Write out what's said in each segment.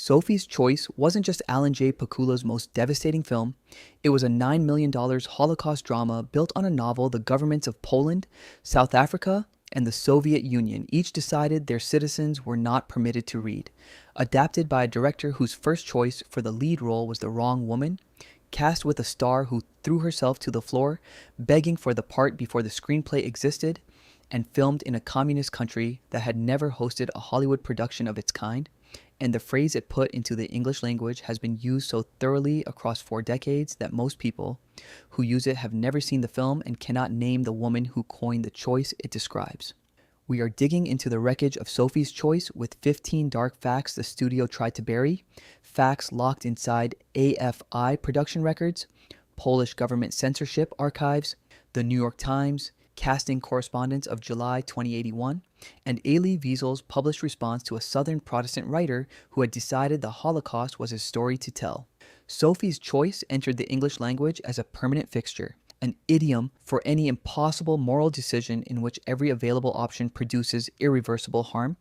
Sophie's Choice wasn't just Alan J. Pakula's most devastating film, it was a $9 million Holocaust drama built on a novel the governments of Poland, South Africa, and the Soviet Union each decided their citizens were not permitted to read. Adapted by a director whose first choice for the lead role was the wrong woman, cast with a star who threw herself to the floor, begging for the part before the screenplay existed, and filmed in a communist country that had never hosted a Hollywood production of its kind, and the phrase it put into the English language has been used so thoroughly across 4 decades that most people who use it have never seen the film and cannot name the woman who coined the choice it describes. We are digging into the wreckage of Sophie's Choice with 15 dark facts the studio tried to bury, facts locked inside AFI production records, Polish government censorship archives, the New York Times, casting correspondence of July 2081, and Elie Wiesel's published response to a Southern Protestant writer who had decided the Holocaust was his story to tell. Sophie's Choice entered the English language as a permanent fixture, an idiom for any impossible moral decision in which every available option produces irreversible harm,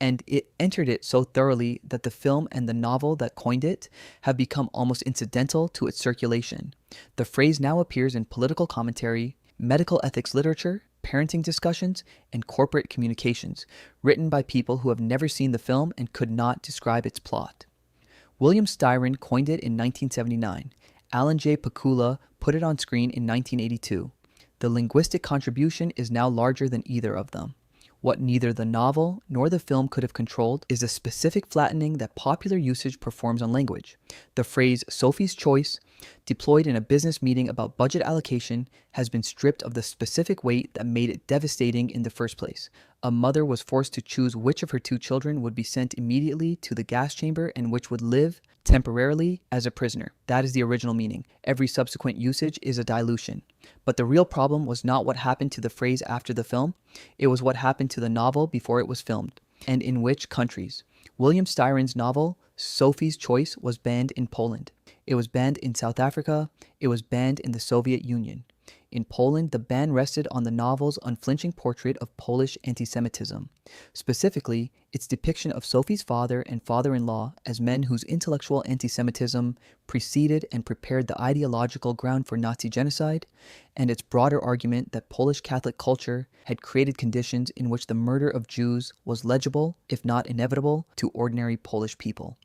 and it entered it so thoroughly that the film and the novel that coined it have become almost incidental to its circulation. The phrase now appears in political commentary, medical ethics literature, parenting discussions, and corporate communications, written by people who have never seen the film and could not describe its plot. William Styron coined it in 1979. Alan J. Pakula put it on screen in 1982. The linguistic contribution is now larger than either of them. What neither the novel nor the film could have controlled is the specific flattening that popular usage performs on language. The phrase Sophie's Choice, deployed in a business meeting about budget allocation, has been stripped of the specific weight that made it devastating in the first place. A mother was forced to choose which of her 2 children would be sent immediately to the gas chamber and which would live temporarily as a prisoner. That is the original meaning. Every subsequent usage is a dilution. But the real problem was not what happened to the phrase after the film, it was what happened to the novel before it was filmed, and in which countries. William Styron's novel, Sophie's Choice, was banned in Poland. It was banned in South Africa. It was banned in the Soviet Union. In Poland, the ban rested on the novel's unflinching portrait of Polish anti-Semitism, specifically its depiction of Sophie's father and father-in-law as men whose intellectual anti-Semitism preceded and prepared the ideological ground for Nazi genocide, and its broader argument that Polish Catholic culture had created conditions in which the murder of Jews was legible, if not inevitable, to ordinary Polish people.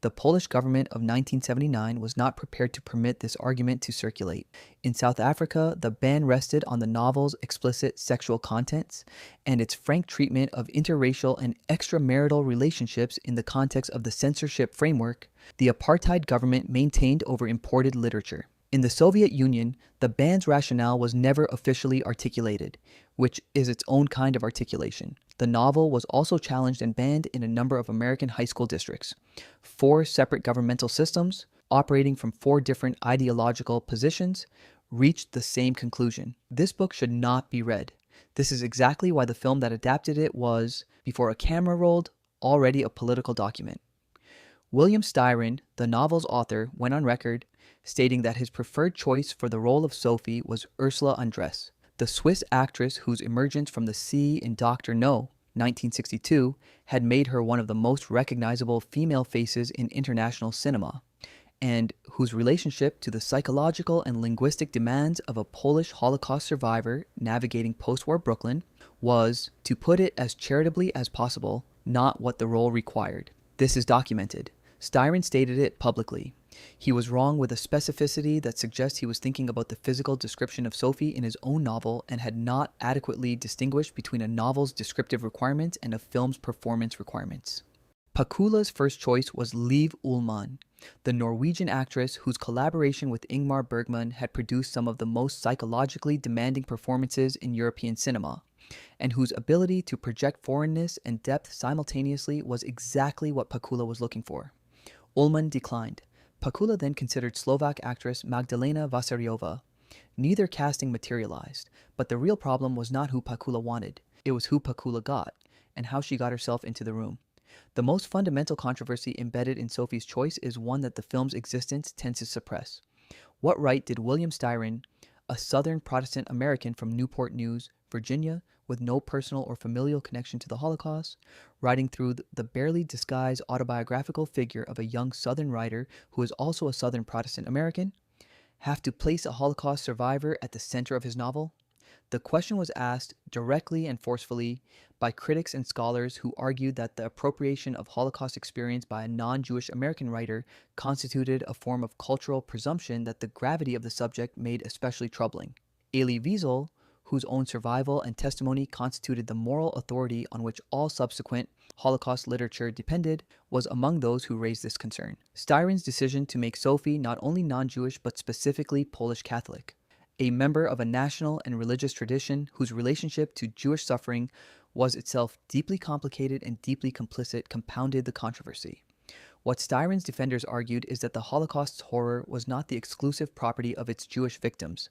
The Polish government of 1979 was not prepared to permit this argument to circulate. In South Africa, the ban rested on the novel's explicit sexual contents and its frank treatment of interracial and extramarital relationships in the context of the censorship framework the apartheid government maintained over imported literature. In the Soviet Union, the ban's rationale was never officially articulated, which is its own kind of articulation. The novel was also challenged and banned in a number of American high school districts. 4 separate governmental systems, operating from 4 different ideological positions, reached the same conclusion. This book should not be read. This is exactly why the film that adapted it was, before a camera rolled, already a political document. William Styron, the novel's author, went on record stating that his preferred choice for the role of Sophie was Ursula Andress, the Swiss actress whose emergence from the sea in Dr. No, 1962, had made her one of the most recognizable female faces in international cinema, and whose relationship to the psychological and linguistic demands of a Polish Holocaust survivor navigating post-war Brooklyn was, to put it as charitably as possible, not what the role required. This is documented. Styron stated it publicly. He was wrong with a specificity that suggests he was thinking about the physical description of Sophie in his own novel and had not adequately distinguished between a novel's descriptive requirements and a film's performance requirements. Pakula's first choice was Liv Ullmann, the Norwegian actress whose collaboration with Ingmar Bergman had produced some of the most psychologically demanding performances in European cinema, and whose ability to project foreignness and depth simultaneously was exactly what Pakula was looking for. Ullmann declined. Pakula then considered Slovak actress Magdalena Vasaryova. Neither casting materialized, but the real problem was not who Pakula wanted. It was who Pakula got, and how she got herself into the room. The most fundamental controversy embedded in Sophie's Choice is one that the film's existence tends to suppress. What right did William Styron, a Southern Protestant American from Newport News, Virginia, with no personal or familial connection to the Holocaust, writing through the barely disguised autobiographical figure of a young Southern writer who is also a Southern Protestant American, have to place a Holocaust survivor at the center of his novel? The question was asked directly and forcefully by critics and scholars who argued that the appropriation of Holocaust experience by a non-Jewish American writer constituted a form of cultural presumption that the gravity of the subject made especially troubling. Elie Wiesel, whose own survival and testimony constituted the moral authority on which all subsequent Holocaust literature depended, was among those who raised this concern. Styron's decision to make Sophie not only non-Jewish but specifically Polish Catholic, a member of a national and religious tradition whose relationship to Jewish suffering was itself deeply complicated and deeply complicit, compounded the controversy. What Styron's defenders argued is that the Holocaust's horror was not the exclusive property of its Jewish victims,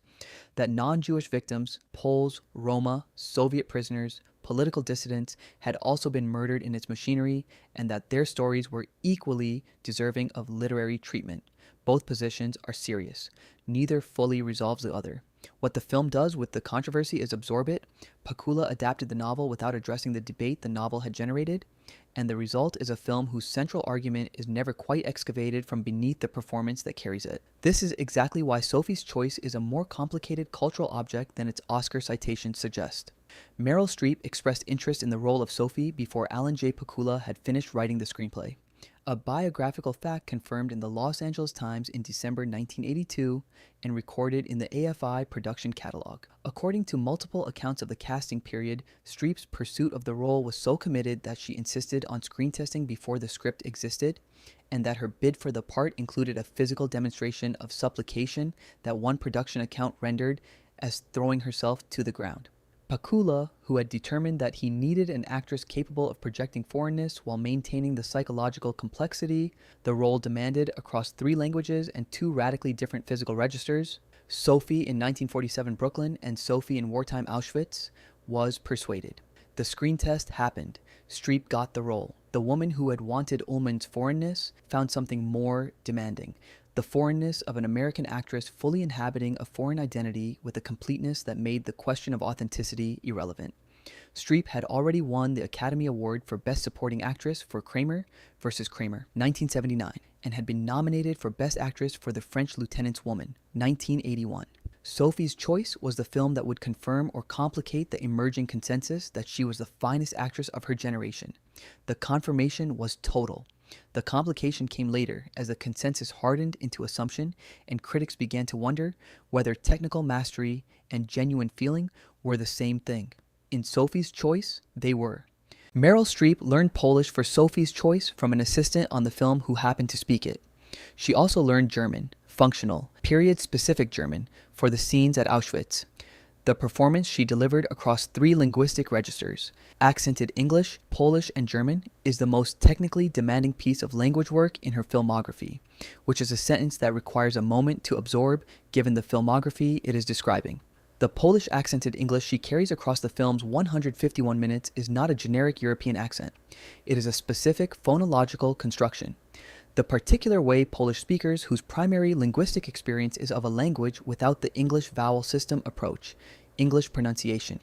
that non-Jewish victims, Poles, Roma, Soviet prisoners, political dissidents, had also been murdered in its machinery, and that their stories were equally deserving of literary treatment. Both positions are serious. Neither fully resolves the other. What the film does with the controversy is absorb it. Pakula adapted the novel without addressing the debate the novel had generated, and the result is a film whose central argument is never quite excavated from beneath the performance that carries it. This is exactly why Sophie's Choice is a more complicated cultural object than its Oscar citations suggest. Meryl Streep expressed interest in the role of Sophie before Alan J. Pakula had finished writing the screenplay, a biographical fact confirmed in the Los Angeles Times in December 1982 and recorded in the AFI production catalog. According to multiple accounts of the casting period, Streep's pursuit of the role was so committed that she insisted on screen testing before the script existed, and that her bid for the part included a physical demonstration of supplication that one production account rendered as throwing herself to the ground. Pakula, who had determined that he needed an actress capable of projecting foreignness while maintaining the psychological complexity the role demanded across 3 languages and 2 radically different physical registers, Sophie in 1947 Brooklyn and Sophie in wartime Auschwitz, was persuaded. The screen test happened. Streep got the role. The woman who had wanted Ullman's foreignness found something more demanding. The foreignness of an American actress fully inhabiting a foreign identity with a completeness that made the question of authenticity irrelevant. Streep had already won the Academy Award for Best Supporting Actress for Kramer vs. Kramer, 1979, and had been nominated for Best Actress for The French Lieutenant's Woman, 1981. Sophie's Choice was the film that would confirm or complicate the emerging consensus that she was the finest actress of her generation. The confirmation was total. The complication came later as the consensus hardened into assumption and critics began to wonder whether technical mastery and genuine feeling were the same thing. In Sophie's Choice, they were. Meryl Streep learned Polish for Sophie's Choice from an assistant on the film who happened to speak it. She also learned German, functional, period-specific German, for the scenes at Auschwitz. The performance she delivered across 3 linguistic registers, accented English, Polish, and German, is the most technically demanding piece of language work in her filmography, which is a sentence that requires a moment to absorb given the filmography it is describing. The Polish accented English she carries across the film's 151 minutes is not a generic European accent. It is a specific phonological construction. The particular way Polish speakers whose primary linguistic experience is of a language without the English vowel system approach, English pronunciation,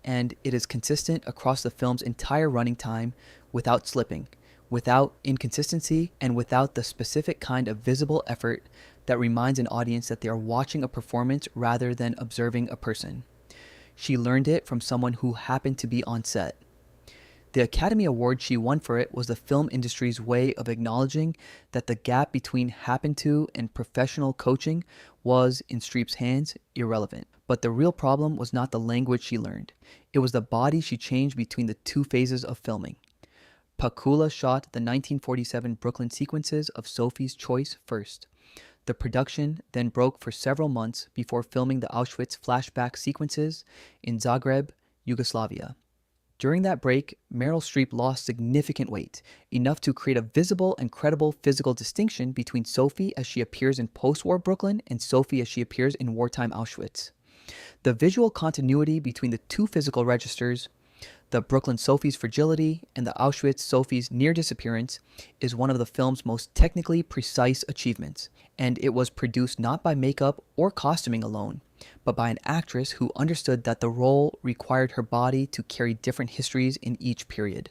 and it is consistent across the film's entire running time without slipping, without inconsistency, and without the specific kind of visible effort that reminds an audience that they are watching a performance rather than observing a person. She learned it from someone who happened to be on set. The Academy Award she won for it was the film industry's way of acknowledging that the gap between happen to and professional coaching was, in Streep's hands, irrelevant. But the real problem was not the language she learned. It was the body she changed between the 2 phases of filming. Pakula shot the 1947 Brooklyn sequences of Sophie's Choice first. The production then broke for several months before filming the Auschwitz flashback sequences in Zagreb, Yugoslavia. During that break, Meryl Streep lost significant weight, enough to create a visible and credible physical distinction between Sophie as she appears in post-war Brooklyn and Sophie as she appears in wartime Auschwitz. The visual continuity between the 2 physical registers, the Brooklyn Sophie's fragility and the Auschwitz Sophie's near disappearance, is one of the film's most technically precise achievements, and it was produced not by makeup or costuming alone. but by an actress who understood that the role required her body to carry different histories in each period.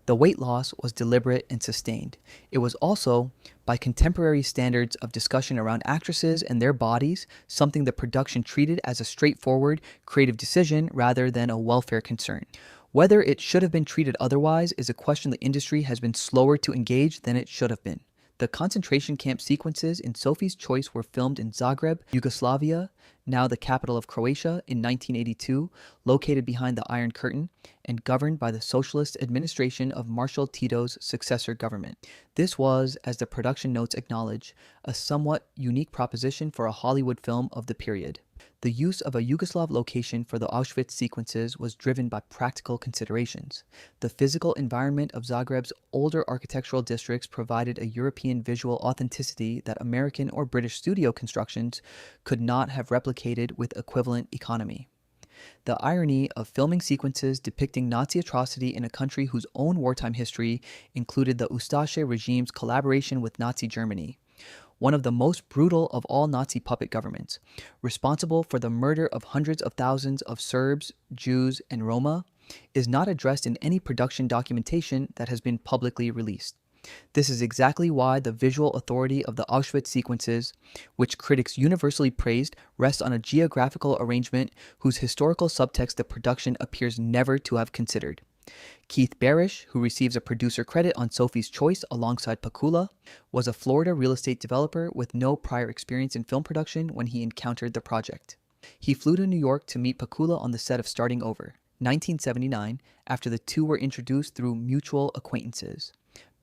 The weight loss was deliberate and sustained. It was also, by contemporary standards of discussion around actresses and their bodies, something the production treated as a straightforward, creative decision rather than a welfare concern. Whether it should have been treated otherwise is a question the industry has been slower to engage than it should have been. The concentration camp sequences in Sophie's Choice were filmed in Zagreb, Yugoslavia, now the capital of Croatia, in 1982, located behind the Iron Curtain, and governed by the socialist administration of Marshal Tito's successor government. This was, as the production notes acknowledge, a somewhat unique proposition for a Hollywood film of the period. The use of a Yugoslav location for the Auschwitz sequences was driven by practical considerations. The physical environment of Zagreb's older architectural districts provided a European visual authenticity that American or British studio constructions could not have replicated with equivalent economy. The irony of filming sequences depicting Nazi atrocity in a country whose own wartime history included the Ustaše regime's collaboration with Nazi Germany, one of the most brutal of all Nazi puppet governments, responsible for the murder of hundreds of thousands of Serbs, Jews, and Roma, is not addressed in any production documentation that has been publicly released. This is exactly why the visual authority of the Auschwitz sequences, which critics universally praised, rests on a geographical arrangement whose historical subtext the production appears never to have considered. Keith Barish, who receives a producer credit on Sophie's Choice alongside Pakula, was a Florida real estate developer with no prior experience in film production when he encountered the project. He flew to New York to meet Pakula on the set of Starting Over, 1979, after the two were introduced through mutual acquaintances.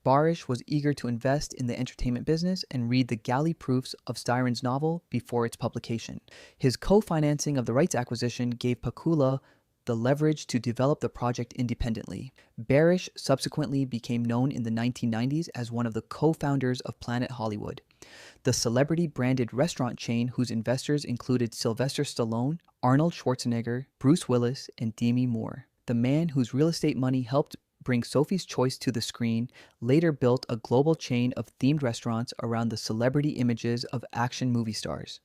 Barish was eager to invest in the entertainment business and read the galley proofs of Styron's novel before its publication. His co-financing of the rights acquisition gave Pakula the leverage to develop the project independently. Barish subsequently became known in the 1990s as one of the co-founders of Planet Hollywood, the celebrity-branded restaurant chain whose investors included Sylvester Stallone, Arnold Schwarzenegger, Bruce Willis, and Demi Moore. The man whose real estate money helped bring Sophie's Choice to the screen later built a global chain of themed restaurants around the celebrity images of action movie stars.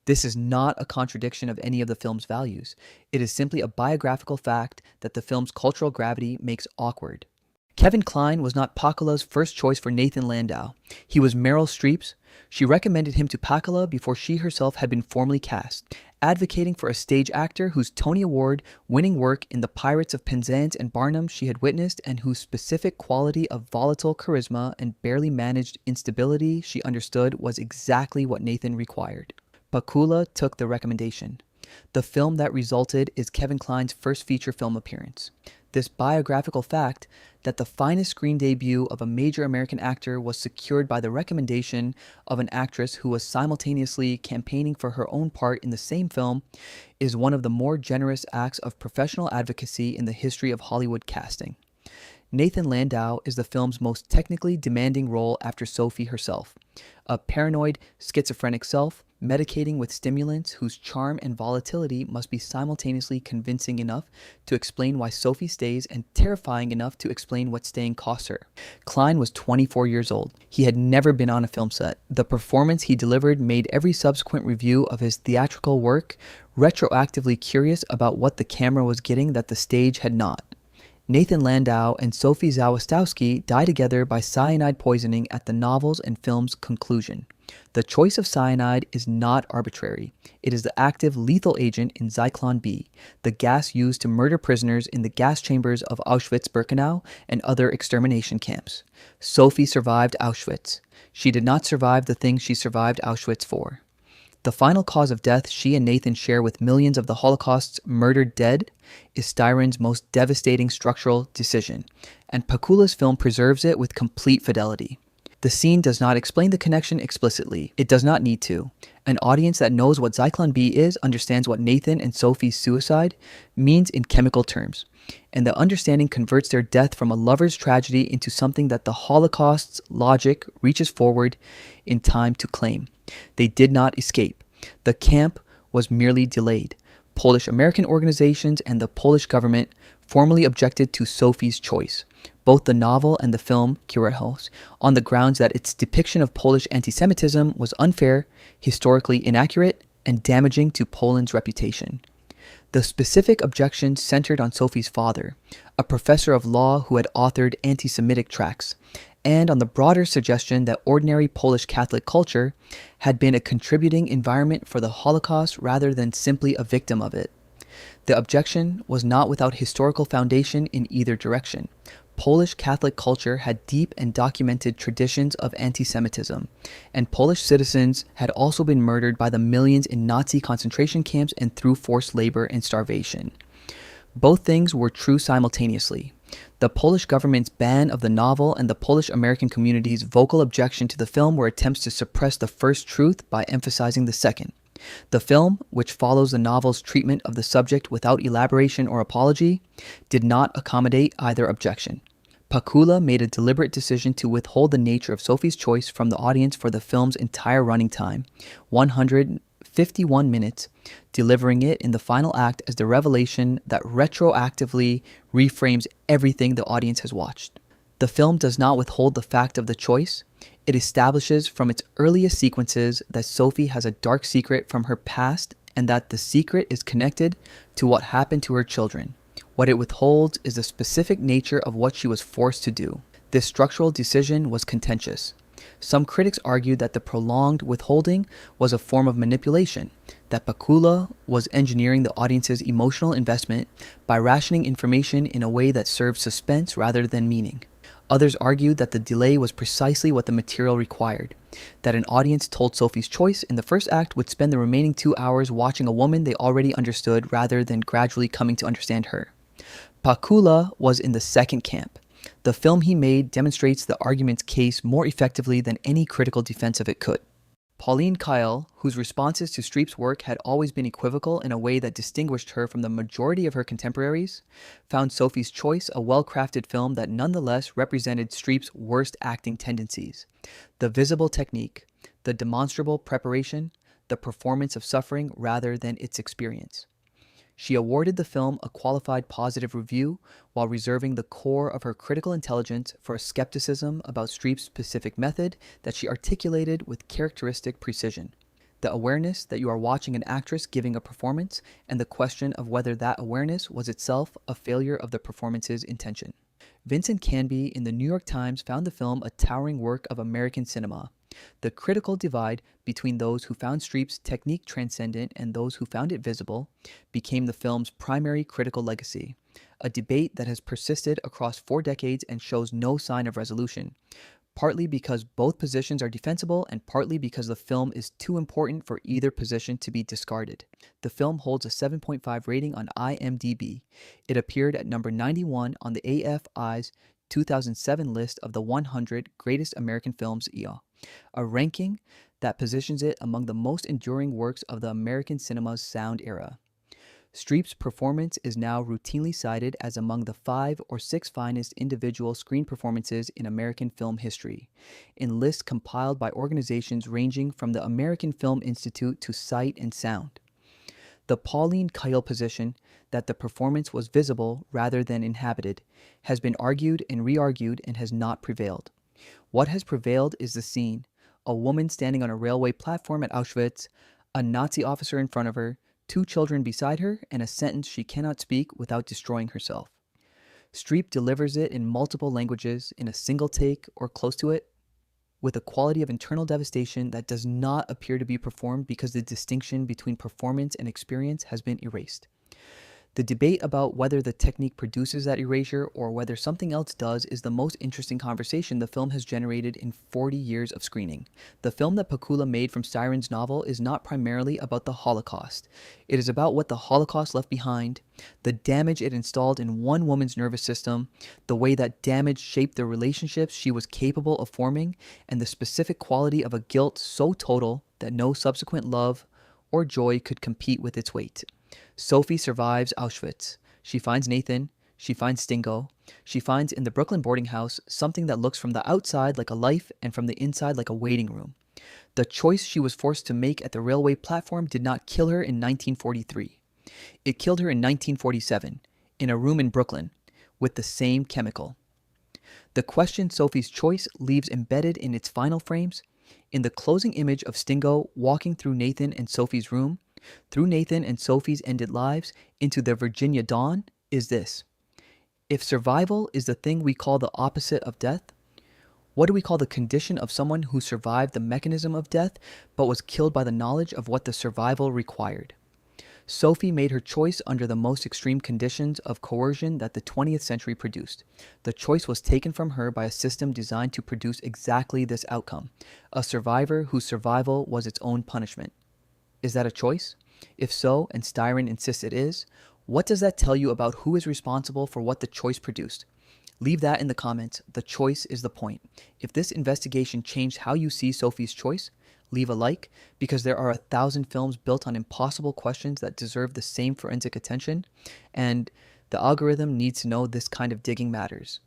This is not a contradiction of any of the film's values. It is simply a biographical fact that the film's cultural gravity makes awkward. Kevin Kline was not Pakula's first choice for Nathan Landau. He was Meryl Streep's. She recommended him to Pakula before she herself had been formally cast, advocating for a stage actor whose Tony Award-winning work in The Pirates of Penzance and Barnum she had witnessed and whose specific quality of volatile charisma and barely managed instability she understood was exactly what Nathan required. Pakula took the recommendation. The film that resulted is Kevin Kline's first feature film appearance. This biographical fact that the finest screen debut of a major American actor was secured by the recommendation of an actress who was simultaneously campaigning for her own part in the same film is one of the more generous acts of professional advocacy in the history of Hollywood casting. Nathan Landau is the film's most technically demanding role after Sophie herself, a paranoid, schizophrenic self medicating with stimulants whose charm and volatility must be simultaneously convincing enough to explain why Sophie stays and terrifying enough to explain what staying costs her. Kline was 24 years old. He had never been on a film set. The performance he delivered made every subsequent review of his theatrical work retroactively curious about what the camera was getting that the stage had not. Nathan Landau and Sophie Zawistowski die together by cyanide poisoning at the novel's and film's conclusion. The choice of cyanide is not arbitrary. It is the active lethal agent in Zyklon B, the gas used to murder prisoners in the gas chambers of Auschwitz-Birkenau and other extermination camps. Sophie survived Auschwitz. She did not survive the thing she survived Auschwitz for. The final cause of death she and Nathan share with millions of the Holocaust's murdered dead is Styron's most devastating structural decision, and Pakula's film preserves it with complete fidelity. The scene does not explain the connection explicitly. It does not need to. An audience that knows what Zyklon B is understands what Nathan and Sophie's suicide means in chemical terms, and the understanding converts their death from a lover's tragedy into something that the Holocaust's logic reaches forward in time to claim. They did not escape. The camp was merely delayed. Polish-American organizations and the Polish government formally objected to Sophie's Choice, both the novel and the film Kierhouse, on the grounds that its depiction of Polish anti-Semitism was unfair, historically inaccurate, and damaging to Poland's reputation. The specific objection centered on Sophie's father, a professor of law who had authored anti-Semitic tracts, and on the broader suggestion that ordinary Polish Catholic culture had been a contributing environment for the Holocaust rather than simply a victim of it. The objection was not without historical foundation in either direction. Polish Catholic culture had deep and documented traditions of anti-Semitism, and Polish citizens had also been murdered by the millions in Nazi concentration camps and through forced labor and starvation. Both things were true simultaneously. The Polish government's ban of the novel and the Polish-American community's vocal objection to the film were attempts to suppress the first truth by emphasizing the second. The film, which follows the novel's treatment of the subject without elaboration or apology, did not accommodate either objection. Pakula made a deliberate decision to withhold the nature of Sophie's choice from the audience for the film's entire running time, 151 minutes, delivering it in the final act as the revelation that retroactively reframes everything the audience has watched. The film does not withhold the fact of the choice. It establishes from its earliest sequences that Sophie has a dark secret from her past and that the secret is connected to what happened to her children. What it withholds is the specific nature of what she was forced to do. This structural decision was contentious. Some critics argued that the prolonged withholding was a form of manipulation, that Pakula was engineering the audience's emotional investment by rationing information in a way that served suspense rather than meaning. Others argued that the delay was precisely what the material required, that an audience told Sophie's choice in the first act would spend the remaining 2 hours watching a woman they already understood rather than gradually coming to understand her. Pakula was in the second camp. The film he made demonstrates the argument's case more effectively than any critical defense of it could. Pauline Kael, whose responses to Streep's work had always been equivocal in a way that distinguished her from the majority of her contemporaries, found Sophie's Choice a well-crafted film that nonetheless represented Streep's worst acting tendencies: the visible technique, the demonstrable preparation, the performance of suffering rather than its experience. She awarded the film a qualified positive review while reserving the core of her critical intelligence for a skepticism about Streep's specific method that she articulated with characteristic precision. The awareness that you are watching an actress giving a performance and the question of whether that awareness was itself a failure of the performance's intention. Vincent Canby in the New York Times found the film a towering work of American cinema. The critical divide between those who found Streep's technique transcendent and those who found it visible became the film's primary critical legacy, a debate that has persisted across 4 decades and shows no sign of resolution, partly because both positions are defensible and partly because the film is too important for either position to be discarded. The film holds a 7.5 rating on IMDb. It appeared at number 91 on the AFI's 2007 list of the 100 greatest American films EA, a ranking that positions it among the most enduring works of the American cinema's sound era. Streep's performance is now routinely cited as among the 5 or 6 finest individual screen performances in American film history, in lists compiled by organizations ranging from the American Film Institute to Sight and Sound. The Pauline Kael position that the performance was visible rather than inhabited has been argued and re-argued and has not prevailed. What has prevailed is the scene: a woman standing on a railway platform at Auschwitz, a Nazi officer in front of her, 2 children beside her, and a sentence she cannot speak without destroying herself. Streep delivers it in multiple languages in a single take or close to it, with a quality of internal devastation that does not appear to be performed because the distinction between performance and experience has been erased. The debate about whether the technique produces that erasure or whether something else does is the most interesting conversation the film has generated in 40 years of screening. The film that Pakula made from Styron's novel is not primarily about the Holocaust. It is about what the Holocaust left behind, the damage it installed in one woman's nervous system, the way that damage shaped the relationships she was capable of forming, and the specific quality of a guilt so total that no subsequent love or joy could compete with its weight. Sophie survives Auschwitz. She finds Nathan. She finds Stingo. She finds in the Brooklyn boarding house something that looks from the outside like a life and from the inside like a waiting room. The choice she was forced to make at the railway platform did not kill her in 1943. It killed her in 1947, in a room in Brooklyn, with the same chemical. The question Sophie's Choice leaves embedded in its final frames: In the closing image of Stingo walking through Nathan and Sophie's room, through Nathan and Sophie's ended lives, into their Virginia dawn, is this. If survival is the thing we call the opposite of death, what do we call the condition of someone who survived the mechanism of death but was killed by the knowledge of what the survival required? Sophie made her choice under the most extreme conditions of coercion that the 20th century produced. The choice was taken from her by a system designed to produce exactly this outcome, a survivor whose survival was its own punishment. Is that a choice? If so, and Styron insists it is, what does that tell you about who is responsible for what the choice produced? Leave that in the comments. The choice is the point. If this investigation changed how you see Sophie's choice, leave a like, because there are 1,000 films built on impossible questions that deserve the same forensic attention, and the algorithm needs to know this kind of digging matters.